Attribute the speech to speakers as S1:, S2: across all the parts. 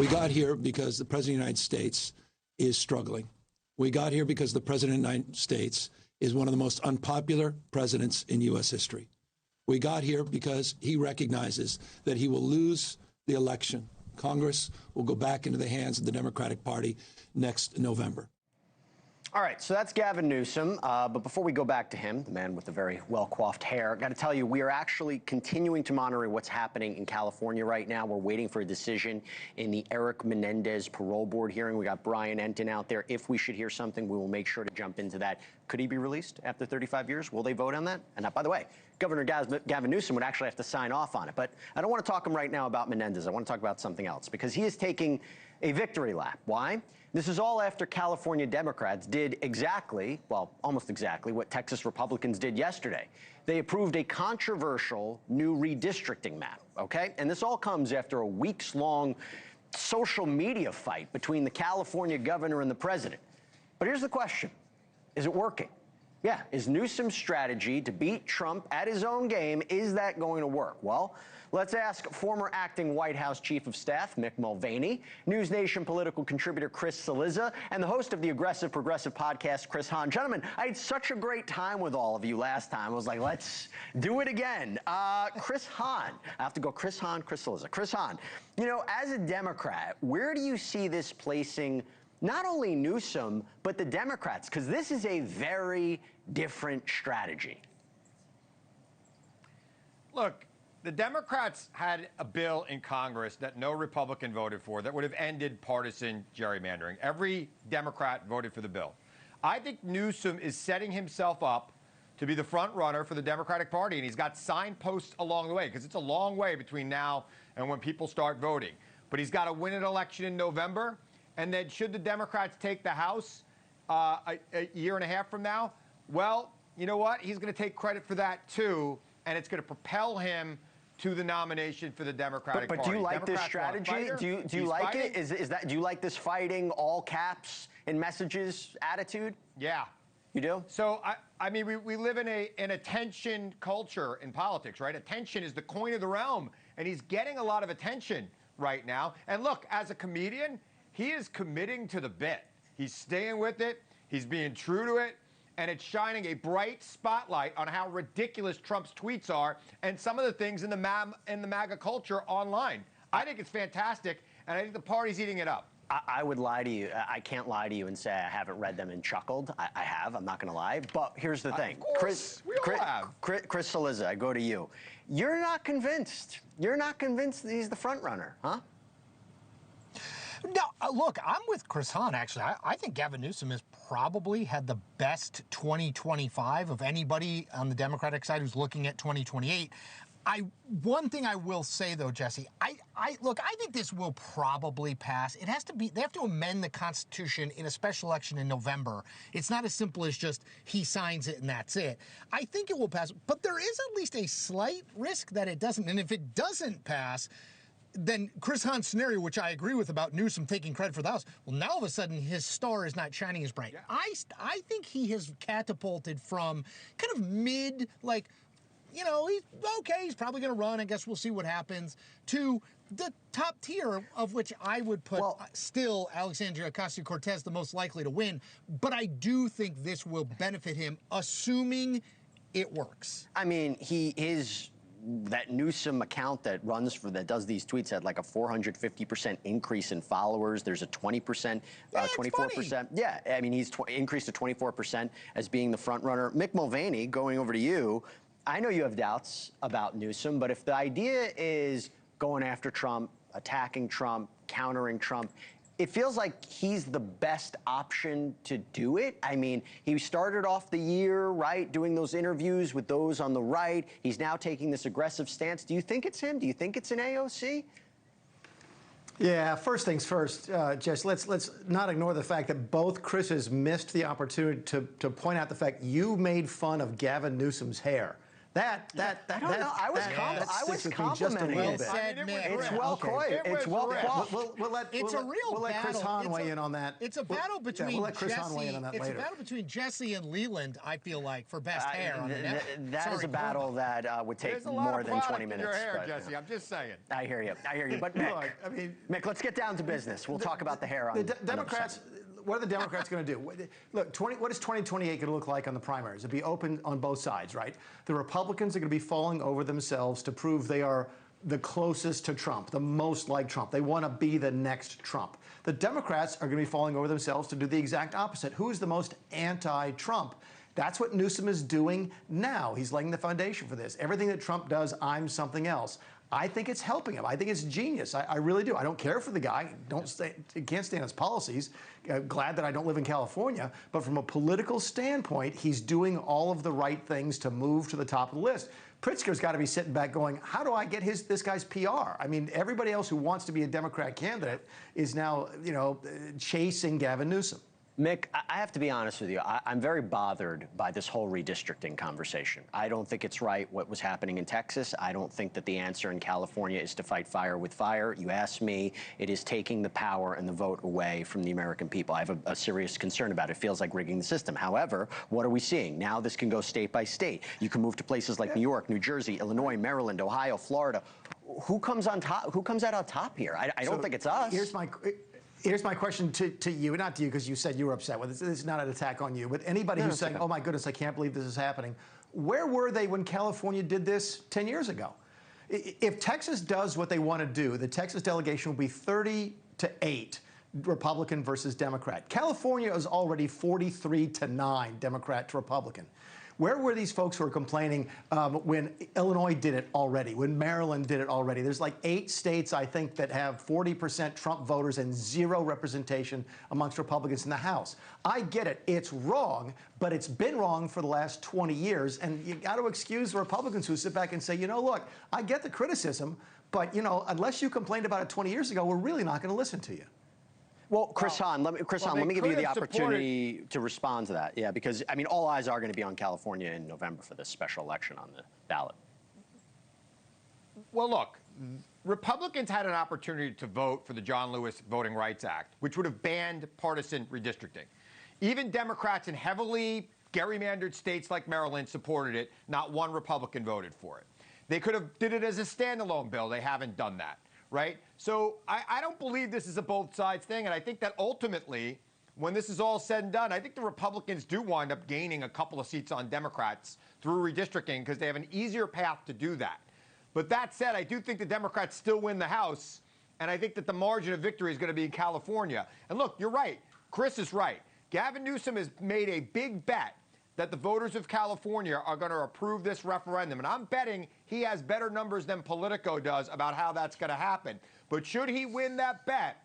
S1: We got here because the President of the United States is struggling. We got here because the President of the United States is one of the most unpopular presidents in U.S. history. We got here because he recognizes that he will lose the election. Congress will go back into the hands of the Democratic Party next November.
S2: All right, so that's Gavin Newsom. But before we go back to him, the man with the very well-coiffed hair, I've got to tell you, we are actually continuing to monitor what's happening in California right now. We're waiting for a decision in the Eric Menendez parole board hearing. We got Brian Enton out there. If we should hear something, we will make sure to jump into that. Could he be released after 35 years? Will they vote on that? And by the way, Governor Gavin Newsom would actually have to sign off on it. But I don't want to talk him right now about Menendez. I want to talk about something else, because he is taking a victory lap. Why? This is all after California Democrats did exactly, well, almost exactly, what Texas Republicans did yesterday. They approved a controversial new redistricting map, okay? And this all comes after a weeks-long social media fight between the California governor and the president. But here's the question. Is it working? Yeah, is Newsom's strategy to beat Trump at his own game, is that going to work? Well, let's ask former acting White House Chief of Staff Mick Mulvaney, NewsNation political contributor Chris Cillizza, and the host of the Aggressive Progressive podcast, Chris Hahn. Gentlemen, I had such a great time with all of you last time. I was like, let's do it again. Chris Hahn. I have to go Chris Hahn, Chris Cillizza. Chris Hahn, you know, as a Democrat, where do you see this placing not only Newsom, but the Democrats? Because this is a very different strategy.
S3: Look, the Democrats had a bill in Congress that no Republican voted for that would have ended partisan gerrymandering. Every Democrat voted for the bill. I think Newsom is setting himself up to be the front runner for the Democratic Party, and he's got signposts along the way, because it's a long way between now and when people start voting. But he's got to win an election in November. And then should the Democrats take the House a year and a half from now, well, you know what? He's going to take credit for that, too, and it's going to propel him to the nomination for the Democratic Party.
S2: But do you like this strategy? Do you like it? Do you like this fighting, all caps in messages attitude?
S3: Yeah.
S2: You do?
S3: So, I mean, we live in an attention culture in politics, right? Attention is the coin of the realm, and he's getting a lot of attention right now. And look, as a comedian, he is committing to the bit. He's staying with it. He's being true to it. And it's shining a bright spotlight on how ridiculous Trump's tweets are and some of the things in the MAGA culture online. I think it's fantastic, and I think the party's eating it up.
S2: I would lie to you. I can't lie to you and say I haven't read them and chuckled. I have. I'm not going to lie. But here's the thing.
S3: Of course, we all have.
S2: Chris Cillizza, I go to you. You're not convinced. You're not convinced that he's the front runner, huh?
S4: No, look, I'm with Chris Hahn, actually. I think Gavin Newsom has probably had the best 2025 of anybody on the Democratic side who's looking at 2028. One thing I will say, though, Jesse, I think this will probably pass. It has to be, they have to amend the Constitution in a special election in November. It's not as simple as just he signs it and that's it. I think it will pass, but there is at least a slight risk that it doesn't. And if it doesn't pass, then Chris Hahn's scenario, which I agree with about Newsom taking credit for the House, well, now all of a sudden his star is not shining as bright. Yeah. I think he has catapulted from kind of mid, like, you know, he's okay, he's probably going to run, I guess we'll see what happens, to the top tier, of which I would put still Alexandria Ocasio-Cortez the most likely to win. But I do think this will benefit him, assuming it works.
S2: I mean, that Newsom account that does these tweets had like a 450% increase in followers. There's a 20%, 24%. Yeah, I mean, he's increased to 24% as being the front runner. Mick Mulvaney, going over to you, I know you have doubts about Newsom, but if the idea is going after Trump, attacking Trump, countering Trump, it feels like he's the best option to do it. I mean, he started off the year, right, doing those interviews with those on the right. He's now taking this aggressive stance. Do you think it's him? Do you think it's an AOC?
S5: Yeah, first things first, Jess, let's not ignore the fact that both Chris's missed the opportunity to point out the fact you made fun of Gavin Newsom's hair. I don't know. I was
S2: complimenting
S5: it.
S2: Well
S4: said, Mick.
S2: It's well coined. It's well quaffed.
S5: We'll let Chris Hahn weigh in on that.
S4: It's a battle between
S5: we'll let Chris Hahn weigh in on that later.
S4: It's a battle between Jesse and Leland, I feel like, for best hair on the network.
S2: That is a battle that would take more than 20 minutes.
S3: Your hair,
S2: but,
S3: Jesse. I'm just saying.
S2: I hear you. But Mick, Mick, let's get down to business. We'll talk about the hair on
S5: the Democrats. What are the Democrats going to do? Look, what is 2028 going to look like on the primaries? It'll be open on both sides, right? The Republicans are going to be falling over themselves to prove they are the closest to Trump, the most like Trump. They want to be the next Trump. The Democrats are going to be falling over themselves to do the exact opposite. Who is the most anti-Trump? That's what Newsom is doing now. He's laying the foundation for this. Everything that Trump does, I'm something else. I think it's helping him. I think it's genius. I really do. I don't care for the guy. Can't stand his policies. Glad that I don't live in California. But from a political standpoint, he's doing all of the right things to move to the top of the list. Pritzker's got to be sitting back going, how do I get this guy's PR? I mean, everybody else who wants to be a Democrat candidate is now, chasing Gavin Newsom.
S2: Mick, I have to be honest with you. I'm very bothered by this whole redistricting conversation. I don't think it's right what was happening in Texas. I don't think that the answer in California is to fight fire with fire. You ask me, it is taking the power and the vote away from the American people. I have a serious concern about it. It feels like rigging the system. However, what are we seeing? Now this can go state by state. You can move to places like New York, New Jersey, Illinois, Maryland, Ohio, Florida. Who comes on top? Who comes out on top here? I don't think it's us.
S5: Here's my question to you, not to you because you said you were upset with it. This is not an attack on you, but anybody who's saying, oh my goodness, I can't believe this is happening. Where were they when California did this 10 years ago? If Texas does what they want to do, the Texas delegation will be 30-8, Republican versus Democrat. California is already 43-9, Democrat to Republican. Where were these folks who were complaining when Illinois did it already, when Maryland did it already? There's like 8 states, I think, that have 40% Trump voters and 0 representation amongst Republicans in the House. I get it. It's wrong, but it's been wrong for the last 20 years. And you got to excuse the Republicans who sit back and say, look, I get the criticism, but, unless you complained about it 20 years ago, we're really not going to listen to you.
S2: Well, Chris Hahn, let me give you the opportunity to respond to that. Yeah, because, all eyes are going to be on California in November for this special election on the ballot.
S3: Well, look, Republicans had an opportunity to vote for the John Lewis Voting Rights Act, which would have banned partisan redistricting. Even Democrats in heavily gerrymandered states like Maryland supported it. Not one Republican voted for it. They could have did it as a standalone bill. They haven't done that. Right? So I don't believe this is a both sides thing. And I think that ultimately, when this is all said and done, I think the Republicans do wind up gaining a couple of seats on Democrats through redistricting because they have an easier path to do that. But that said, I do think the Democrats still win the House. And I think that the margin of victory is going to be in California. And look, you're right. Chris is right. Gavin Newsom has made a big bet that the voters of California are going to approve this referendum. And I'm betting he has better numbers than Politico does about how that's going to happen. But should he win that bet,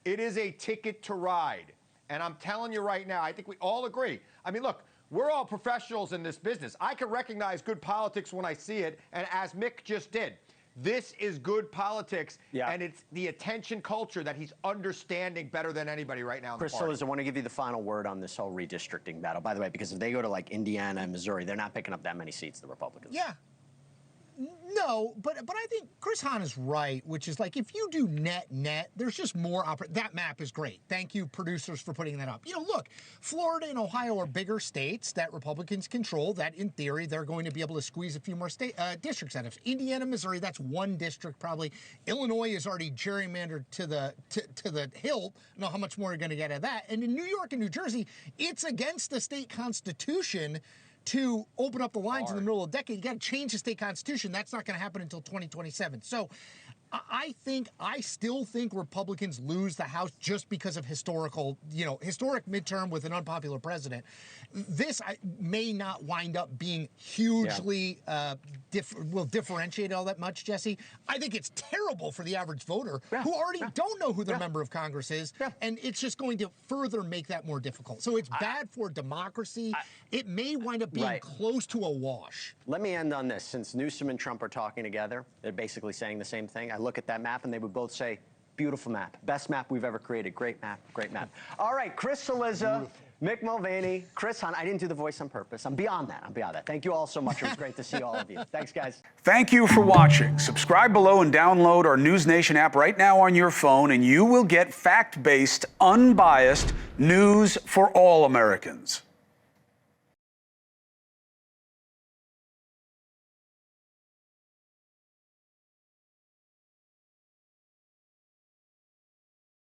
S3: it is a ticket to ride. And I'm telling you right now, I think we all agree. Look, we're all professionals in this business. I can recognize good politics when I see it, and as Mick just did. This is good politics, and it's the attention culture that he's understanding better than anybody right now in the party.
S2: Chris Cillizza, I want to give you the final word on this whole redistricting battle. By the way, because if they go to like Indiana and Missouri, they're not picking up that many seats, the Republicans.
S4: Yeah. No, but I think Chris Hahn is right, which is like if you do net, there's just more. That map is great. Thank you, producers, for putting that up. Look, Florida and Ohio are bigger states that Republicans control. That, in theory, they're going to be able to squeeze a few more districts out of. Indiana, Missouri, that's one district probably. Illinois is already gerrymandered to the hilt. I don't know how much more you're going to get out of that. And in New York and New Jersey, it's against the state constitution to open up the lines in the middle of the decade. You got to change the state constitution. That's not going to happen until 2027. So I still think Republicans lose the House just because of historic midterm with an unpopular president. This may not wind up being hugely will differentiate all that much, Jesse. I think it's terrible for the average voter who already don't know who their member of Congress is, and it's just going to further make that more difficult. So it's bad for democracy. It may wind up being close to a wash.
S2: Let me end on this. Since Newsom and Trump are talking together, they're basically saying the same thing. I look at that map and they would both say, Beautiful map. Best map we've ever created. Great map. Great map. All right, Chris Cillizza, Mick Mulvaney, Chris Hahn. I didn't do the voice on purpose. I'm beyond that. I'm beyond that. Thank you all so much. It was great to see all of you. Thanks, guys.
S6: Thank you for watching. Subscribe below and download our NewsNation app right now on your phone, and you will get fact-based, unbiased news for all Americans.